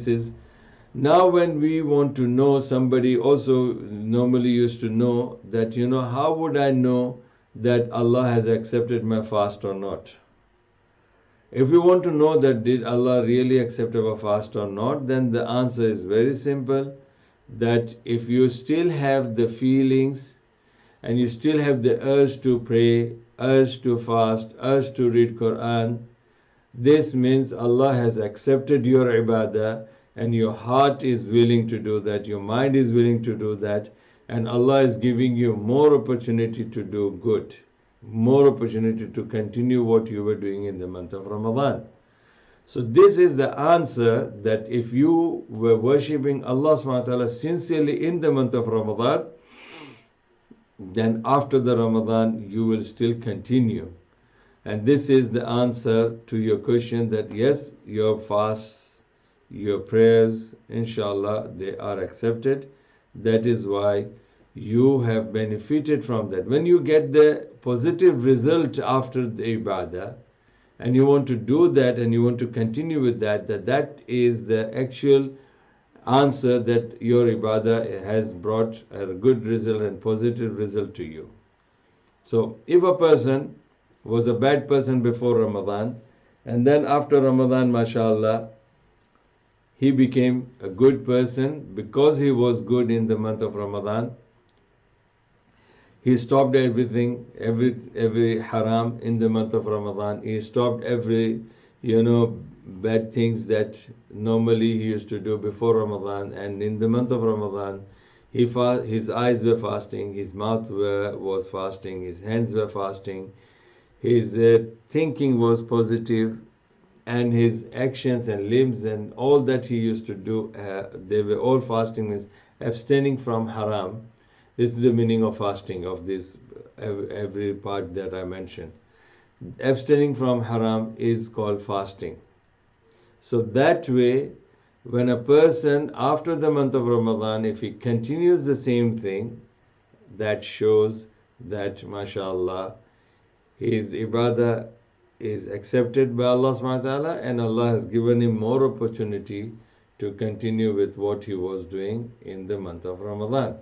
is now when we want to know, somebody also normally used to know that, how would I know that Allah has accepted my fast or not? If you want to know that did Allah really accept our fast or not, then the answer is very simple, that if you still have the feelings and you still have the urge to pray, urge to fast, urge to read Quran, this means Allah has accepted your ibadah and your heart is willing to do that, your mind is willing to do that, and Allah is giving you more opportunity to do good, more opportunity to continue what you were doing in the month of Ramadan. So this is the answer, that if you were worshipping Allah subhanahu wa ta'ala sincerely in the month of Ramadan, then after the Ramadan you will still continue. And this is the answer to your question, that yes, your fasts, your prayers, inshallah, they are accepted. That is why you have benefited from that. When you get the positive result after the ibadah, and you want to do that and you want to continue with that, that is the actual answer that your ibadah has brought a good result and positive result to you. So if a person was a bad person before Ramadan, and then after Ramadan, mashallah, he became a good person because he was good in the month of Ramadan. He stopped everything, every haram in the month of Ramadan. He stopped every, bad things that normally he used to do before Ramadan. And in the month of Ramadan, his eyes were fasting, his mouth was fasting, his hands were fasting, his thinking was positive, and his actions and limbs and all that he used to do, they were all fasting, means abstaining from haram. This is the meaning of fasting, of this every part that I mentioned. Abstaining from haram is called fasting. So that way, when a person after the month of Ramadan, if he continues the same thing, that shows that, mashallah, his ibadah is accepted by Allah subhanahu wa ta'ala, and Allah has given him more opportunity to continue with what he was doing in the month of Ramadan.